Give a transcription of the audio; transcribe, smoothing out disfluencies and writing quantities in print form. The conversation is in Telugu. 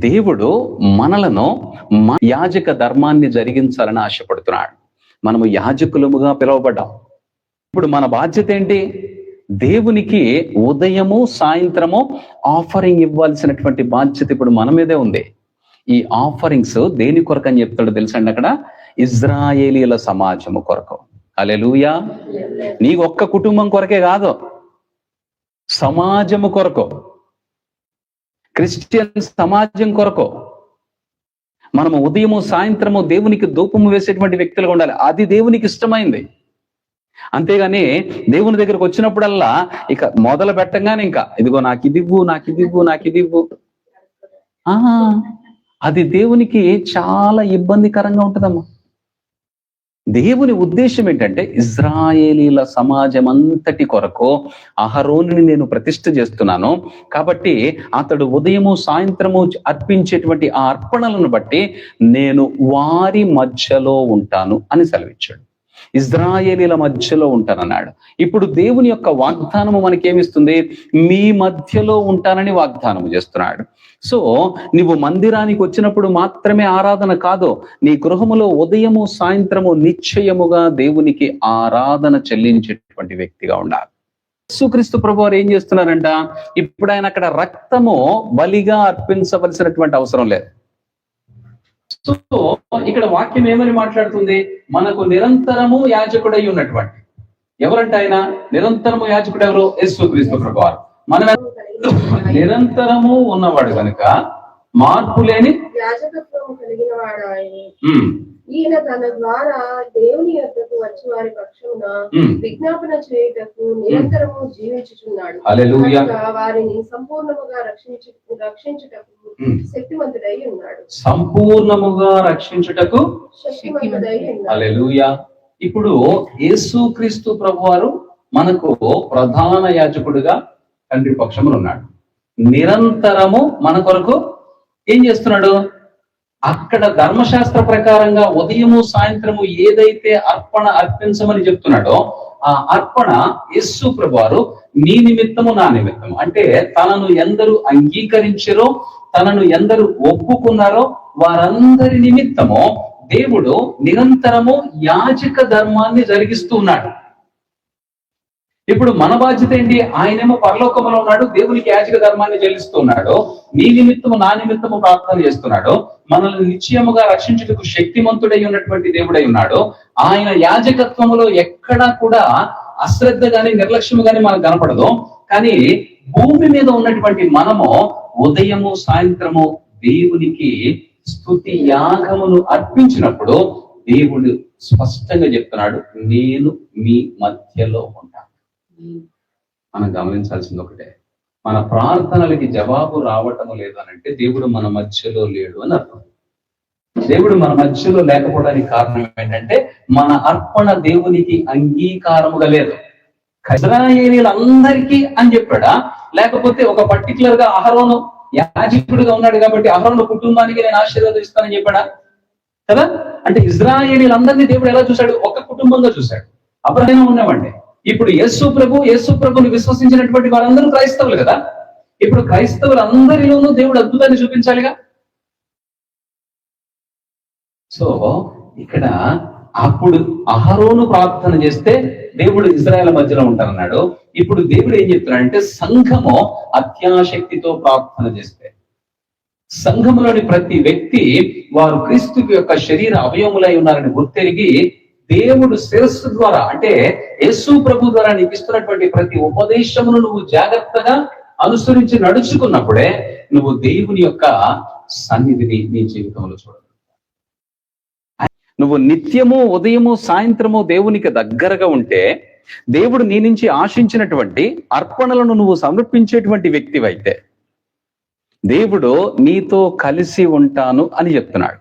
దేవుడు మనలను యాజక ధర్మాన్ని జరిగించాలని ఆశపడుతున్నాడు. మనము యాజకులముగా పిలువబడ్డాం. ఇప్పుడు మన బాధ్యత ఏంటి? దేవునికి ఉదయము సాయంత్రము ఆఫరింగ్ ఇవ్వాల్సినటువంటి బాధ్యత ఇప్పుడు మన మీదే ఉంది. ఈ ఆఫరింగ్స్ దేని కొరకు అని చెప్తాడు తెలుసండి? అక్కడ ఇజ్రాయేలీల సమాజము కొరకు. హల్లెలూయా. నీకు ఒక్క కుటుంబం కొరకే కాదు, సమాజము కొరకు, క్రిస్టియన్ సమాజం కొరకు మనము ఉదయము సాయంత్రము దేవునికి ధూపము వేసేటువంటి వ్యక్తులుగా ఉండాలి. అది దేవునికి ఇష్టమైంది. అంతేగాని దేవుని దగ్గరకు వచ్చినప్పుడల్లా ఇక మొదలు పెట్టంగానే ఇంకా ఇదిగో నాకు ఇది ఇవ్వు, నాకు ఇది ఇవ్వు, నాకు ఇది ఇవ్వు, అది దేవునికి చాలా ఇబ్బందికరంగా ఉంటుందమ్మా. దేవుని ఉద్దేశం ఏంటంటే ఇజ్రాయేలీల సమాజం అంతటి కొరకు అహరోనుని నేను ప్రతిష్ఠ చేస్తున్నాను కాబట్టి అతడు ఉదయము సాయంత్రము అర్పించేటువంటి ఆ అర్పణలను బట్టి నేను వారి మధ్యలో ఉంటాను అని సెలవిచ్చాడు. ఇజ్రాయేలీల మధ్యలో ఉంటానన్నాడు. ఇప్పుడు దేవుని యొక్క వాగ్దానము మనకేమిస్తుంది? మీ మధ్యలో ఉంటానని వాగ్దానము చేస్తున్నాడు. సో నువ్వు మందిరానికి వచ్చినప్పుడు మాత్రమే ఆరాధన కాదు, నీ గృహములో ఉదయము సాయంత్రము నిశ్చయముగా దేవునికి ఆరాధన చెల్లించేటువంటి వ్యక్తిగా ఉండాలి. యేసుక్రీస్తు ప్రభువారు ఏం చేస్తున్నారంట? ఇప్పుడు ఆయన అక్కడ రక్తము బలిగా అర్పించవలసినటువంటి అవసరం లేదు. సో ఇక్కడ వాక్యం ఏమని మాట్లాడుతుంది? మనకు నిరంతరము యాజకుడై ఉన్నటువంటి ఎవరంట ఆయన? నిరంతరము యాజకుడు ఎవరు? యేసుక్రీస్తు ప్రభువారు. మన నిరంతరము ఉన్నవాడు కనుక మార్పు లేని యాజకత్వము కలిగిన వాడు ఆయన. ఈయన తన ద్వారా దేవుని యొద్దకు వచ్చి వారి పక్షమున విజ్ఞాపన చేయుటకు నిరంతరము జీవించుచున్నాడు. హల్లెలూయా. వారిని సంపూర్ణముగా రక్షించుటకు శక్తిమంతుడై ఉన్నాడు. సంపూర్ణముగా రక్షించుటకు శక్తిమంతుడై ఉన్నాడు. హల్లెలూయా. ఇప్పుడు యేసుక్రీస్తు ప్రభువారు మనకు ప్రధాన యాజకుడిగా తండ్రి పక్షములు ఉన్నాడు. నిరంతరము మన కొరకు ఏం చేస్తున్నాడు? అక్కడ ధర్మశాస్త్ర ప్రకారంగా ఉదయము సాయంత్రము ఏదైతే అర్పించమని చెప్తున్నాడో ఆ అర్పణ యేసు ప్రభువారు నీ నిమిత్తము నా నిమిత్తము, అంటే తనను ఎందరు అంగీకరించారో తనను ఎందరు ఒప్పుకున్నారో వారందరి నిమిత్తము దేవుడు నిరంతరము యాజక ధర్మాన్ని జరిగిస్తూ ఉన్నాడు. ఇప్పుడు మన బాధ్యత ఏంటి? ఆయనేమో పరలోకములో ఉన్నాడు, దేవునికి యాజక ధర్మాన్ని చెల్లిస్తూ ఉన్నాడు. నీ నిమిత్తము నా నిమిత్తము ప్రార్థన చేస్తున్నాడు. మనల్ని నిశ్చయముగా రక్షించుటకు శక్తిమంతుడై ఉన్నటువంటి దేవుడై ఉన్నాడు. ఆయన యాజకత్వములో ఎక్కడా కూడా అశ్రద్ధ గాని నిర్లక్ష్యము గాని మనకు కనపడదు. కానీ భూమి మీద ఉన్నటువంటి మనము ఉదయము సాయంత్రము దేవునికి స్తుతి యాగమును అర్పించినప్పుడు దేవుడు స్పష్టంగా చెప్తున్నాడు, నేను మీ మధ్యలో ఉంటాను. మనం గమనించాల్సింది ఒకటే, మన ప్రార్థనలకి జవాబు రావటం లేదు అని అంటే దేవుడు మన మధ్యలో లేడు అని అర్థం. దేవుడు మన మధ్యలో లేకపోవడానికి కారణం ఏంటంటే మన అర్పణ దేవునికి అంగీకారముగా లేదు. ఇశ్రాయేలీయులందరికీ అని చెప్పాడా? లేకపోతే ఒక పర్టికులర్ గా అహరోను యాజకుడిగా ఉన్నాడు కాబట్టి అహరోను కుటుంబానికి నేను ఆశీర్వాదం ఇస్తానని చెప్పాడా? కదా. అంటే ఇశ్రాయేలీయులందరినీ దేవుడు ఎలా చూశాడు? ఒక కుటుంబంగా చూశాడు. అబ్రహాము ఉన్నామండి. ఇప్పుడు యేసు ప్రభుని విశ్వసించినటువంటి వారందరూ క్రైస్తవులు కదా. ఇప్పుడు క్రైస్తవులందరిలోనూ దేవుడు అద్భుతాన్ని చూపించాలిగా. సో ఇక్కడ అప్పుడు అహరోను ప్రార్థన చేస్తే దేవుడు ఇజ్రాయేల్ మధ్యలో ఉంటానన్నాడు. ఇప్పుడు దేవుడు ఏం చెప్తున్నాడంటే సంఘము అత్యాశక్తితో ప్రార్థన చేస్తే, సంఘములోని ప్రతి వ్యక్తి వారు క్రీస్తు యొక్క శరీర అవయములై ఉన్నారని గుర్తెరిగి దేవుడు శిరస్సు ద్వారా అంటే యేసు ప్రభు ద్వారా నీకు ఇస్తున్నటువంటి ప్రతి ఉపదేశమును నువ్వు జాగ్రత్తగా అనుసరించి నడుచుకున్నప్పుడే నువ్వు దేవుని యొక్క సన్నిధిని నీ జీవితంలో చూడగలవు. నువ్వు నిత్యము ఉదయము సాయంత్రము దేవునికి దగ్గరగా ఉంటే దేవుడు నీ నుంచి ఆశించినటువంటి అర్పణలను నువ్వు సమర్పించేటువంటి వ్యక్తివైతే దేవుడు నీతో కలిసి ఉంటాను అని చెప్తున్నాడు.